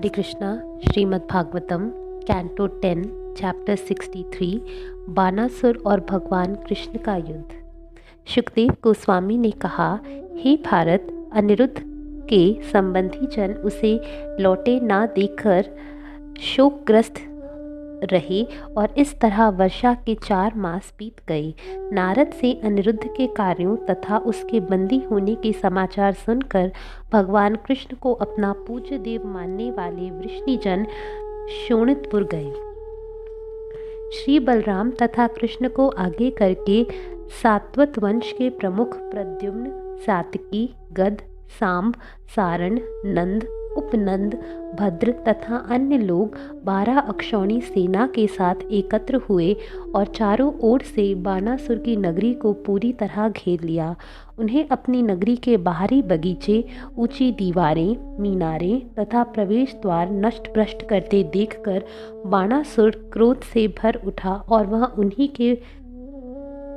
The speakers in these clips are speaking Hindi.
हरे कृष्णा। श्रीमद् भागवतम कैंटो 10 चैप्टर 63 बानासुर और भगवान कृष्ण का युद्ध। सुखदेव गोस्वामी ने कहा, हे भारत, अनिरुद्ध के संबंधी जन उसे लौटे ना देखकर शोकग्रस्त रहे और इस तरह वर्षा के 4 मास बीत गए। नारद से अनिरुद्ध के कार्यों तथा उसके बंदी होने के समाचार सुनकर भगवान कृष्ण को अपना पूज्य देव मानने वाले वृष्णिजन शोणितपुर गए। श्री बलराम तथा कृष्ण को आगे करके सात्वत वंश के प्रमुख प्रद्युम्न, सात्विकी, गद, सांब, सारण, नंद, उपनंद, भद्र तथा अन्य लोग 12 अक्षौणी सेना के साथ एकत्र हुए और चारों ओर से बानासुर की नगरी को पूरी तरह घेर लिया। उन्हें अपनी नगरी के बाहरी बगीचे, ऊंची दीवारें, मीनारें तथा प्रवेश द्वार नष्ट भ्रष्ट करते देखकर बानासुर क्रोध से भर उठा और वह उन्हीं के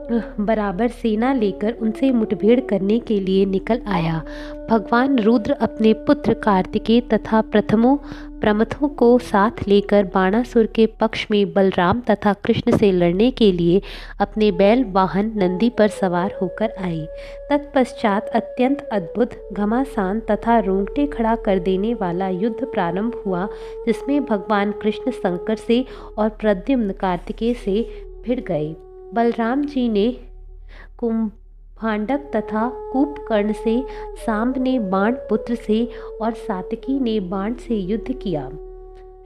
बराबर सेना लेकर उनसे मुठभेड़ करने के लिए निकल आया। भगवान रुद्र अपने पुत्र कार्तिकेय तथा प्रमथों को साथ लेकर बाणासुर के पक्ष में बलराम तथा कृष्ण से लड़ने के लिए अपने बैल वाहन नंदी पर सवार होकर आई। तत्पश्चात अत्यंत अद्भुत, घमासान तथा रोंगटे खड़ा कर देने वाला युद्ध प्रारंभ हुआ, जिसमें भगवान कृष्ण शंकर से और प्रद्युम्न कार्तिकेय से भिड़ गए। बलराम जी ने कुंभांडक तथा कूपकर्ण से, सांब ने बाण पुत्र से और सात्विकी ने बाण से युद्ध किया।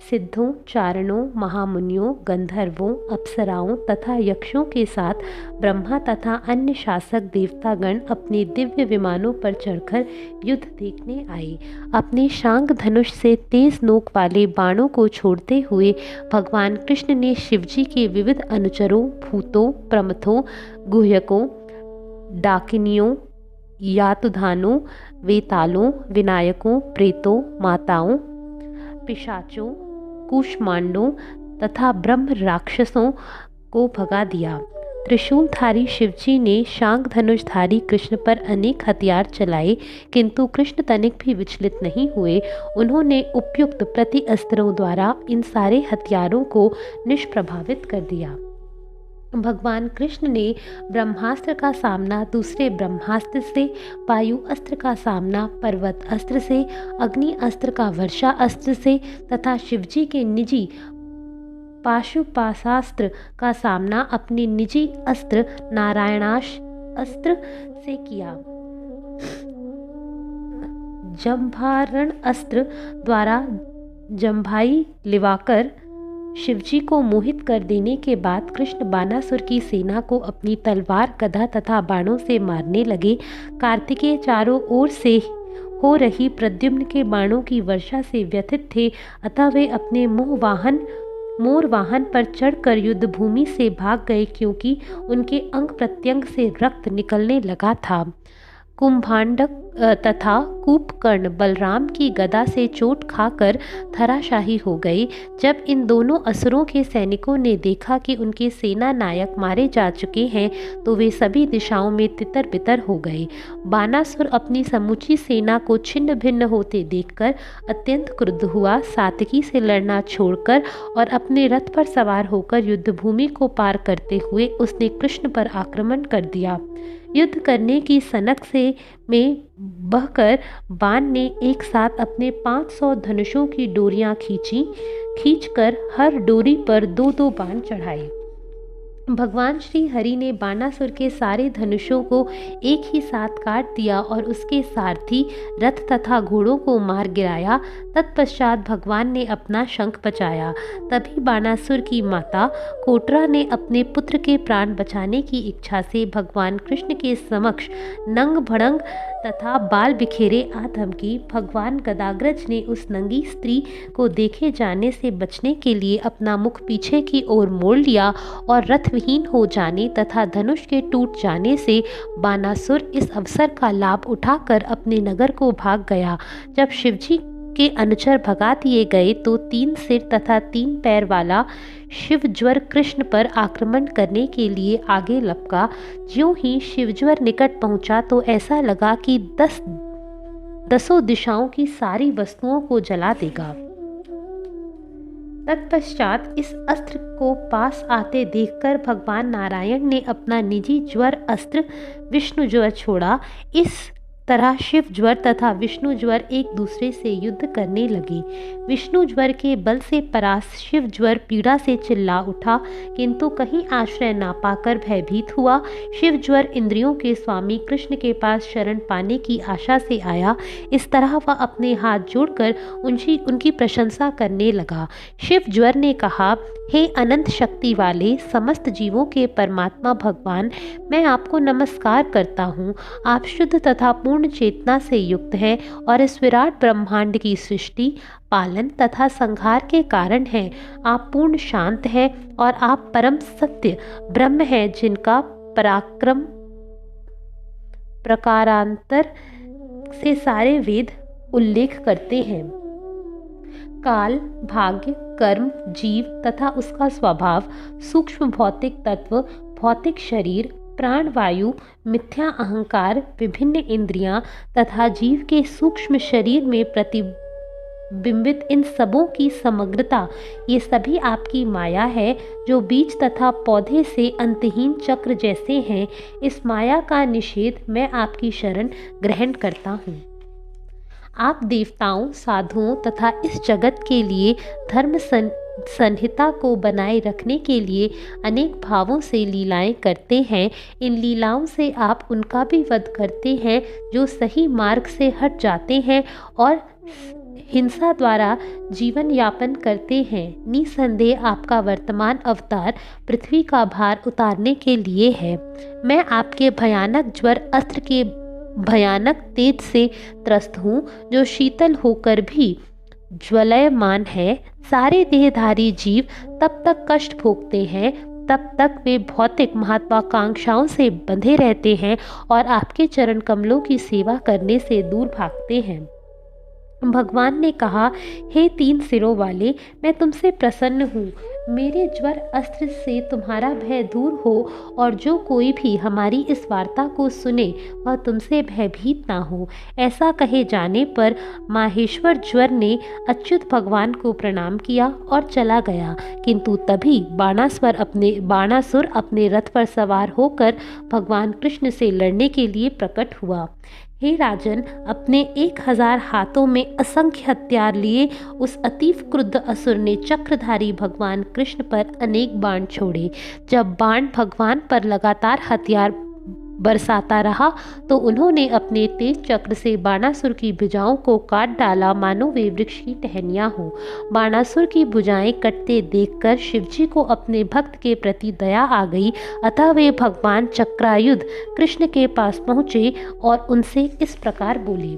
सिद्धों, चारणों, महामुनियों, गंधर्वों, अप्सराओं तथा यक्षों के साथ ब्रह्मा तथा अन्य शासक देवतागण अपने दिव्य विमानों पर चढ़कर युद्ध देखने आए। अपने शांग धनुष से तेज नोक वाले बाणों को छोड़ते हुए भगवान कृष्ण ने शिवजी के विविध अनुचरों, भूतों, प्रमथों, गुह्यकों, डाकिनियों, यातुधानों, वेतालों, विनायकों, प्रेतों, माताओं, पिशाचों, कूष्मांडों तथा ब्रह्म राक्षसों को भगा दिया। त्रिशूलधारी शिवजी ने शांग धनुषधारी कृष्ण पर अनेक हथियार चलाए, किंतु कृष्ण तनिक भी विचलित नहीं हुए। उन्होंने उपयुक्त प्रति अस्त्रों द्वारा इन सारे हथियारों को निष्प्रभावित कर दिया। भगवान कृष्ण ने ब्रह्मास्त्र का सामना दूसरे ब्रह्मास्त्र से, वायु अस्त्र का सामना पर्वत अस्त्र से, अग्नि अस्त्र का वर्षा अस्त्र से तथा शिवजी के निजी पाशुपाशास्त्र का सामना अपने निजी अस्त्र नारायणाश अस्त्र से किया। जंभारण अस्त्र द्वारा जंभाई लिवाकर शिवजी को मोहित कर देने के बाद कृष्ण बानासुर की सेना को अपनी तलवार, गदा तथा बाणों से मारने लगे। कार्तिकेय चारों ओर से हो रही प्रद्युम्न के बाणों की वर्षा से व्यथित थे, अतः वे अपने मोर वाहन पर चढ़कर युद्ध भूमि से भाग गए, क्योंकि उनके अंग प्रत्यंग से रक्त निकलने लगा था। कुंभांडक तथा कूपकर्ण बलराम की गदा से चोट खाकर धराशाही हो गए। जब इन दोनों असुरों के सैनिकों ने देखा कि उनके सेना नायक मारे जा चुके हैं, तो वे सभी दिशाओं में तितर बितर हो गए। बानासुर अपनी समूची सेना को छिन्न भिन्न होते देखकर अत्यंत क्रुद्ध हुआ। सात्विकी से लड़ना छोड़कर और अपने रथ पर सवार होकर युद्ध भूमि को पार करते हुए उसने कृष्ण पर आक्रमण कर दिया। युद्ध करने की सनक से में बहकर बाण ने एक साथ अपने 500 धनुषों की डोरियां खींचकर हर डोरी पर 2-2 बाण चढ़ाए। भगवान श्री हरि ने बानासुर के सारे धनुषों को एक ही साथ काट दिया और उसके सारथी, रथ तथा घोड़ों को मार गिराया। तत्पश्चात भगवान ने अपना शंख बजाया। तभी बानासुर की माता कोटरा ने अपने पुत्र के प्राण बचाने की इच्छा से भगवान कृष्ण के समक्ष नंग भड़ंग तथा बाल बिखेरे आ धमकी। भगवान गदाग्रज ने उस नंगी स्त्री को देखे जाने से बचने के लिए अपना मुख पीछे की ओर मोड़ लिया और रथविहीन हो जाने तथा धनुष के टूट जाने से बानासुर इस अवसर का लाभ उठाकर अपने नगर को भाग गया। जब शिवजी के अनुचर भगा दिए गए तो 3 सिर तथा 3 पैर वाला शिवज्वर कृष्ण पर आक्रमण करने के लिए आगे लपका। ज्यों ही शिवज्वर निकट पहुंचा तो ऐसा लगा कि 10 दिशाओं की सारी वस्तुओं को जला देगा। तत्पश्चात इस अस्त्र को पास आते देखकर भगवान नारायण ने अपना निजी ज्वर अस्त्र विष्णु ज्वर छोड़ा। इस तरह शिव ज्वर तथा विष्णु ज्वर एक दूसरे से युद्ध करने लगे। विष्णु ज्वर के बल से परास्त शिव ज्वर पीड़ा से चिल्ला उठा, किंतु कहीं आश्रय ना पाकर भयभीत हुआ। शिव ज्वर इंद्रियों के स्वामी कृष्ण के पास शरण पाने की आशा से आया। इस तरह वह अपने हाथ जोड़कर उनकी प्रशंसा करने लगा। शिव ज्वर ने कहा, हे अनंत शक्ति वाले समस्त जीवों के परमात्मा भगवान, मैं आपको नमस्कार करता हूँ। आप शुद्ध तथा पूर्ण चेतना से युक्त हैं और इस विराट ब्रह्मांड की सृष्टि, पालन तथा संहार के कारण हैं। आप पूर्ण शांत हैं और आप परम सत्य ब्रह्म हैं, जिनका पराक्रम प्रकारांतर से सारे वेद उल्लेख करते हैं। काल, भाग्य, कर्म, जीव तथा उसका स्वभाव, सूक्ष्म भौतिक तत्व, भौतिक शरीर, प्राण वायु, मिथ्या अहंकार, विभिन्न इंद्रियां तथा जीव के सूक्ष्म शरीर में प्रतिबिंबित इन सबों की समग्रता, ये सभी आपकी माया है, जो बीज तथा पौधे से अंतहीन चक्र जैसे हैं। इस माया का निषेध मैं आपकी शरण ग्रहण करता हूँ। आप देवताओं, साधुओं तथा इस जगत के लिए धर्म संहिता को बनाए रखने के लिए अनेक भावों से लीलाएं करते हैं। इन लीलाओं से आप उनका भी वध करते हैं जो सही मार्ग से हट जाते हैं और हिंसा द्वारा जीवन यापन करते हैं। निसंदेह आपका वर्तमान अवतार पृथ्वी का भार उतारने के लिए है। मैं आपके भयानक ज्वर अस्त्र के भयानक तेज से त्रस्त हूँ, जो शीतल होकर भी ज्वलयमान है। सारे देहधारी जीव तब तक कष्ट भोगते हैं, तब तक वे भौतिक महत्वाकांक्षाओं से बंधे रहते हैं और आपके चरण कमलों की सेवा करने से दूर भागते हैं। भगवान ने कहा, हे तीन सिरों वाले, मैं तुमसे प्रसन्न हूँ। मेरे ज्वर अस्त्र से तुम्हारा भय दूर हो और जो कोई भी हमारी इस वार्ता को सुने वह तुमसे भयभीत ना हो। ऐसा कहे जाने पर माहेश्वर ज्वर ने अच्युत भगवान को प्रणाम किया और चला गया, किंतु तभी बाणासुर अपने रथ पर सवार होकर भगवान कृष्ण से लड़ने के लिए प्रकट हुआ। हे राजन, अपने 1000 हाथों में असंख्य हथियार लिए उस अतीव क्रुद्ध असुर ने चक्रधारी भगवान कृष्ण पर अनेक बाण छोड़े। जब बाण भगवान पर लगातार हथियार बरसाता रहा तो उन्होंने अपने तेज चक्र से बाणासुर की भुजाओं को काट डाला, मानो वे वृक्ष की टहनियां हो। बाणासुर की भुजाएं कटते देखकर शिवजी को अपने भक्त के प्रति दया आ गई, अतः वे भगवान चक्रायुध कृष्ण के पास पहुँचे और उनसे इस प्रकार बोले।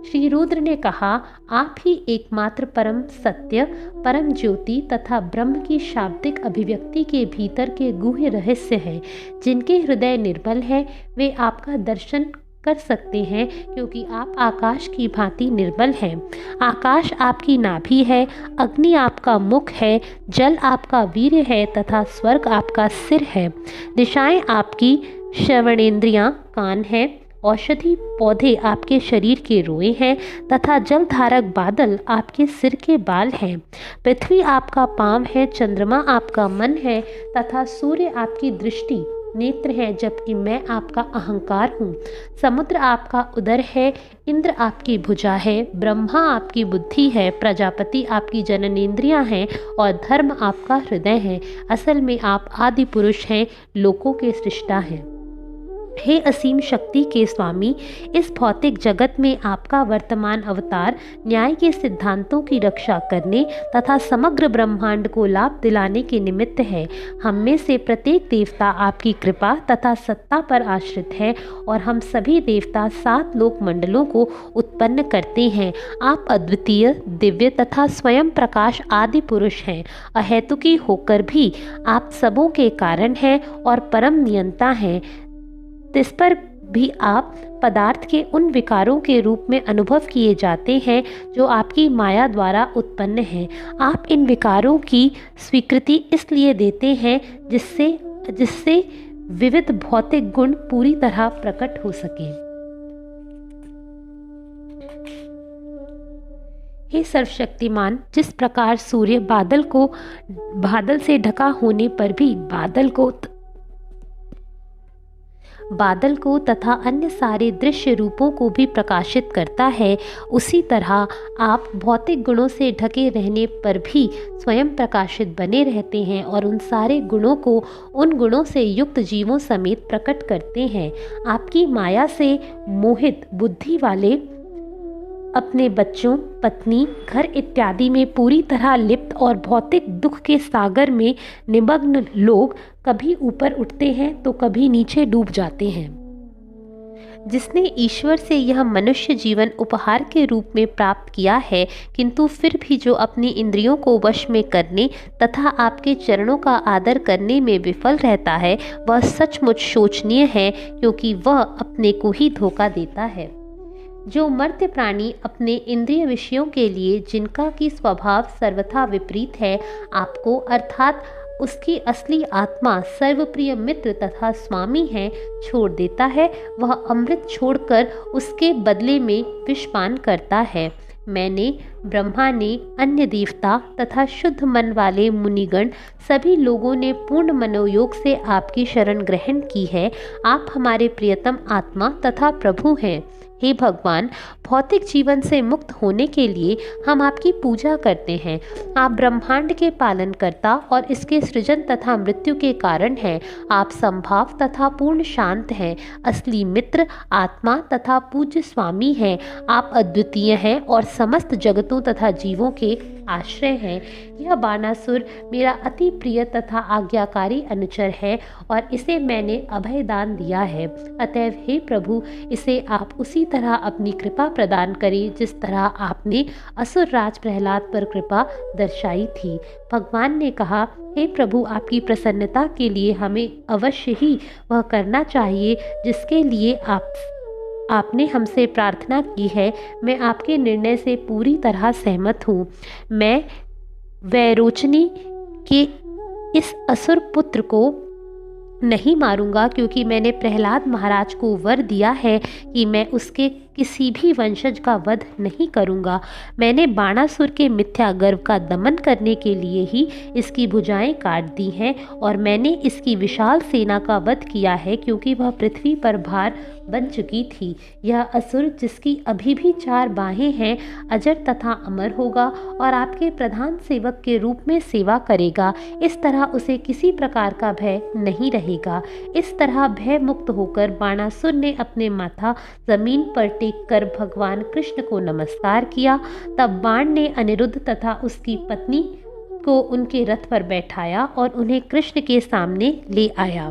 श्री रुद्र ने कहा, आप ही एकमात्र परम सत्य, परम ज्योति तथा ब्रह्म की शाब्दिक अभिव्यक्ति के भीतर के गूढ़ रहस्य हैं। जिनके हृदय निर्मल है वे आपका दर्शन कर सकते हैं, क्योंकि आप आकाश की भांति निर्मल हैं। आकाश आपकी नाभि है, अग्नि आपका मुख है, जल आपका वीर्य है तथा स्वर्ग आपका सिर है। दिशाएं आपकी श्रवणेंद्रियां कान हैं, औषधि पौधे आपके शरीर के रोए हैं तथा जलधारक बादल आपके सिर के बाल हैं। पृथ्वी आपका पाँव है, चंद्रमा आपका मन है तथा सूर्य आपकी दृष्टि नेत्र है, जबकि मैं आपका अहंकार हूँ। समुद्र आपका उदर है, इंद्र आपकी भुजा है, ब्रह्मा आपकी बुद्धि है, प्रजापति आपकी जननेंद्रियाँ हैं और धर्म आपका हृदय है। असल में आप आदि पुरुष हैं, लोकों के सृष्टा हैं। हे असीम शक्ति के स्वामी, इस भौतिक जगत में आपका वर्तमान अवतार न्याय के सिद्धांतों की रक्षा करने तथा समग्र ब्रह्मांड को लाभ दिलाने के निमित्त है। हम में से प्रत्येक देवता आपकी कृपा तथा सत्ता पर आश्रित है और हम सभी देवता 7 लोक मंडलों को उत्पन्न करते हैं। आप अद्वितीय, दिव्य तथा स्वयं प्रकाश आदि पुरुष हैं। अहेतुकी होकर भी आप सबों के कारण हैं और परम नियंता हैं। इस पर भी आप पदार्थ के उन विकारों के रूप में अनुभव किए जाते हैं जो आपकी माया द्वारा उत्पन्न हैं। आप इन विकारों की स्वीकृति इसलिए देते हैं जिससे विविध भौतिक गुण पूरी तरह प्रकट हो सके। हे सर्वशक्तिमान, जिस प्रकार सूर्य बादल से ढका होने पर भी बादल को तथा अन्य सारे दृश्य रूपों को भी प्रकाशित करता है, उसी तरह आप भौतिक गुणों से ढके रहने पर भी स्वयं प्रकाशित बने रहते हैं और उन सारे गुणों को उन गुणों से युक्त जीवों समेत प्रकट करते हैं। आपकी माया से मोहित बुद्धि वाले अपने बच्चों, पत्नी, घर इत्यादि में पूरी तरह लिप्त और भौतिक दुख के सागर में निमग्न लोग कभी ऊपर उठते हैं तो कभी नीचे डूब जाते हैं। जिसने ईश्वर से यह मनुष्य जीवन उपहार के रूप में प्राप्त किया है, किंतु फिर भी जो अपनी इंद्रियों को वश में करने तथा आपके चरणों का आदर करने में विफल रहता है, वह सचमुच शोचनीय है, क्योंकि वह अपने को ही धोखा देता है। जो मर्त्य प्राणी अपने इंद्रिय विषयों के लिए, जिनका की स्वभाव सर्वथा विपरीत है, आपको अर्थात उसकी असली आत्मा, सर्वप्रिय मित्र तथा स्वामी है, छोड़ देता है, वह अमृत छोड़कर उसके बदले में विषपान करता है। मैंने, ब्रह्मा ने, अन्य देवता तथा शुद्ध मन वाले मुनिगण सभी लोगों ने पूर्ण मनोयोग से आपकी शरण ग्रहण की है। आप हमारे प्रियतम आत्मा तथा प्रभु हैं। हे भगवान, भौतिक जीवन से मुक्त होने के लिए हम आपकी पूजा करते हैं। आप ब्रह्मांड के पालनकर्ता और इसके सृजन तथा मृत्यु के कारण हैं। आप संभाव तथा पूर्ण शांत हैं, असली मित्र, आत्मा तथा पूज्य स्वामी हैं। आप अद्वितीय हैं और समस्त जगतों तथा जीवों के आश्रय हैं। यह बाणासुर मेरा अति प्रिय तथा आज्ञाकारी अनुचर है और इसे मैंने अभय दान दिया है। अतएव हे प्रभु, इसे आप उसी तरह अपनी कृपा प्रदान करें जिस तरह आपने असुर राज प्रहलाद पर कृपा दर्शाई थी। भगवान ने कहा, हे प्रभु, आपकी प्रसन्नता के लिए हमें अवश्य ही वह करना चाहिए जिसके लिए आपने हमसे प्रार्थना की है। मैं आपके निर्णय से पूरी तरह सहमत हूँ। मैं वैरोचनी के इस असुर पुत्र को नहीं मारूंगा, क्योंकि मैंने प्रहलाद महाराज को वर दिया है कि मैं उसके किसी भी वंशज का वध नहीं करूंगा। मैंने बाणासुर के मिथ्या गर्व का दमन करने के लिए ही इसकी भुजाएं काट दी हैं और मैंने इसकी विशाल सेना का वध किया है, क्योंकि वह पृथ्वी पर भार बन चुकी थी। यह असुर, जिसकी अभी भी 4 बाहें हैं, अजर तथा अमर होगा और आपके प्रधान सेवक के रूप में सेवा करेगा। इस तरह उसे किसी प्रकार का भय नहीं रहेगा। इस तरह भय मुक्त होकर बाणासुर ने अपने माथा जमीन पर टेक कर भगवान कृष्ण को नमस्कार किया। तब बाण ने अनिरुद्ध तथा उसकी पत्नी को उनके रथ पर बैठाया और उन्हें कृष्ण के सामने ले आया।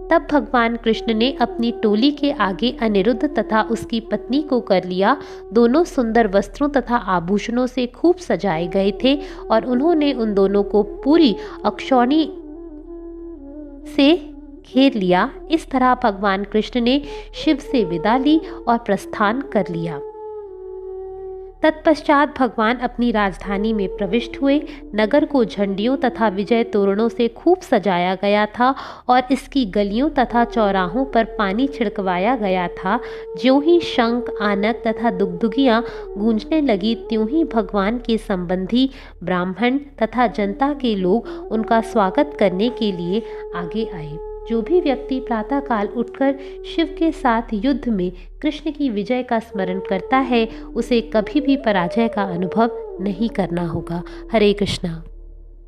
तब भगवान कृष्ण ने अपनी टोली के आगे अनिरुद्ध तथा उसकी पत्नी को कर लिया। दोनों सुंदर वस्त्रों तथा आभूषणों से खूब सजाए गए थे और उन्होंने उन दोनों को पूरी अक्षौणी से घेर लिया। इस तरह भगवान कृष्ण ने शिव से विदा ली और प्रस्थान कर लिया। तत्पश्चात भगवान अपनी राजधानी में प्रविष्ट हुए। नगर को झंडियों तथा विजय तोरणों से खूब सजाया गया था और इसकी गलियों तथा चौराहों पर पानी छिड़कवाया गया था। ज्यों ही शंख, आनक तथा दुगदुगियां गूंजने लगी, त्यों ही भगवान के संबंधी, ब्राह्मण तथा जनता के लोग उनका स्वागत करने के लिए आगे आए। जो भी व्यक्ति प्रातःकाल उठकर शिव के साथ युद्ध में कृष्ण की विजय का स्मरण करता है, उसे कभी भी पराजय का अनुभव नहीं करना होगा। हरे कृष्णा।